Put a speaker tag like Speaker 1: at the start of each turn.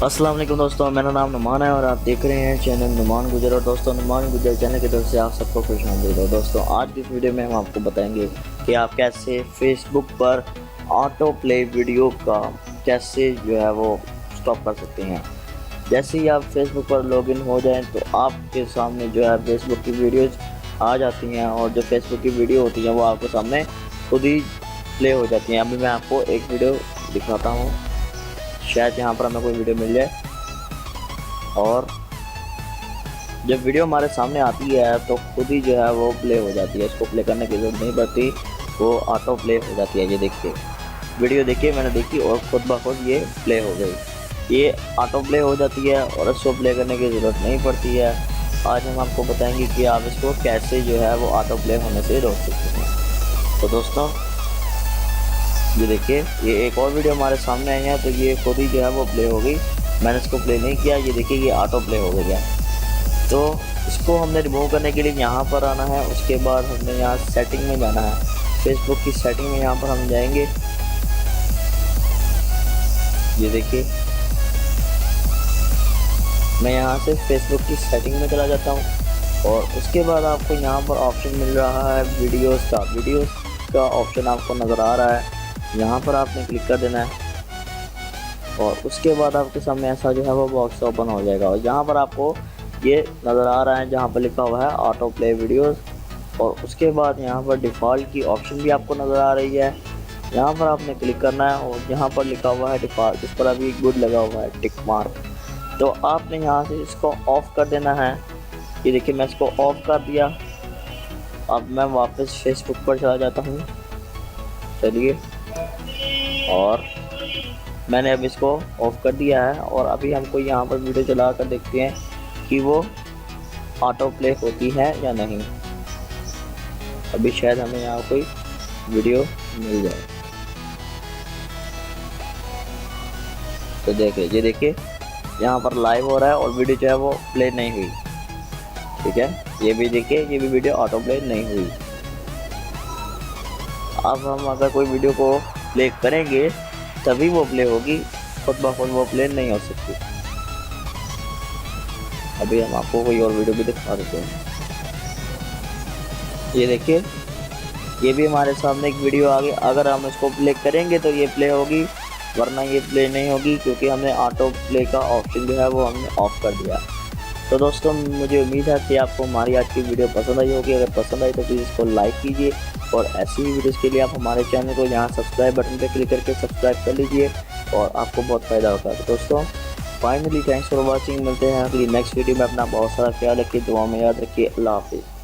Speaker 1: अस्सलाम वालेकुम दोस्तों, मेरा नाम नुमान है और आप देख रहे हैं चैनल नुमान गुजर। और दोस्तों नुमान गुजर चैनल की तरफ से आप सबको खुश आमदीद हो। दोस्तों आज की इस वीडियो में हम आपको बताएंगे कि आप कैसे फेसबुक पर ऑटो प्ले वीडियो का कैसे जो है वो स्टॉप कर सकते हैं। जैसे ही आप फेसबुक पर लॉगिन हो जाएं तो आपके सामने जो है फेसबुक की वीडियोज़ आ जाती हैं और जो फेसबुक की वीडियो होती हैं वो आपके सामने खुद ही प्ले हो जाती हैं। अभी मैं आपको एक वीडियो दिखाता हूँ, शायद यहाँ पर हमें कोई वीडियो मिल जाए। और जब वीडियो हमारे सामने आती है तो खुद ही जो है वो प्ले हो जाती है, इसको प्ले करने की ज़रूरत नहीं पड़ती, वो ऑटो प्ले हो जाती है। ये देखिए वीडियो देखिए, मैंने देखी और खुद ब खुद ये प्ले हो गई, ये ऑटो प्ले हो जाती है और इसको प्ले करने की ज़रूरत नहीं पड़ती है। आज हम आपको बताएंगे कि आप इसको कैसे जो है वो ऑटो प्ले होने से रोक सकते हैं। तो दोस्तों ये देखिए, ये एक और वीडियो हमारे सामने आई है तो ये खुद ही जो है वो प्ले हो गई, मैंने इसको प्ले नहीं किया। ये देखिए ये ऑटो प्ले हो गया। तो इसको हमने रिमूव करने के लिए यहाँ पर आना है, उसके बाद हमने यहाँ सेटिंग में जाना है, फेसबुक की सेटिंग में यहाँ पर हम जाएंगे। ये देखिए मैं यहाँ से फेसबुक की सेटिंग में चला जाता हूँ और उसके बाद आपको यहाँ पर ऑप्शन मिल रहा है वीडियोस का ऑप्शन आपको नज़र आ रहा है, यहाँ पर आपने क्लिक कर देना है और उसके बाद आपके सामने ऐसा जो है वो बॉक्स ओपन हो जाएगा और यहाँ पर आपको ये नज़र आ रहा है जहाँ पर लिखा हुआ है ऑटो प्ले वीडियोस। और उसके बाद यहाँ पर डिफ़ॉल्ट की ऑप्शन भी आपको नज़र आ रही है, यहाँ पर आपने क्लिक करना है और यहाँ पर लिखा हुआ है डिफ़ॉल्ट, इस पर अभी गुड लगा हुआ है टिक मार्क, तो आपने यहाँ से इसको ऑफ़ कर देना है। ये देखिए मैं इसको ऑफ़ कर दिया। अब मैं वापस फेसबुक पर चला जाता हूँ, चलिए, और मैंने अब इसको ऑफ़ कर दिया है और अभी हमको यहाँ पर वीडियो चला कर देखते हैं कि वो ऑटो प्ले होती है या नहीं। अभी शायद हमें यहाँ कोई वीडियो मिल जाए, तो देखिए ये देखिए यहाँ पर लाइव हो रहा है और वीडियो जो है वो प्ले नहीं हुई, ठीक है। ये भी देखिए ये भी वीडियो ऑटो प्ले नहीं हुई। अब हम अगर कोई वीडियो को प्ले करेंगे तभी वो प्ले होगी, खुद ब खुद वो प्ले नहीं हो सकती। अभी हम आपको कोई और वीडियो भी दिखा देते हैं। ये देखिए ये भी हमारे सामने एक वीडियो आ गई, अगर हम इसको प्ले करेंगे तो ये प्ले होगी वरना ये प्ले नहीं होगी, क्योंकि हमने ऑटो प्ले का ऑप्शन जो है वो हमने ऑफ कर दिया। तो दोस्तों मुझे उम्मीद है कि आपको हमारी आज की वीडियो पसंद आई होगी। अगर पसंद आई तो प्लीज़ इसको लाइक कीजिए और ऐसी ही वीडियोज़ के लिए आप हमारे चैनल को यहाँ सब्सक्राइब बटन पर क्लिक करके सब्सक्राइब कर लीजिए और आपको बहुत फ़ायदा होता है। तो दोस्तों फाइनली थैंक्स फॉर वॉचिंग, मिलते हैं अगली नेक्स्ट वीडियो में। अपना बहुत सारा ख्याल रखिए, दुआ में याद रखिए। अल्लाह हाफिज़।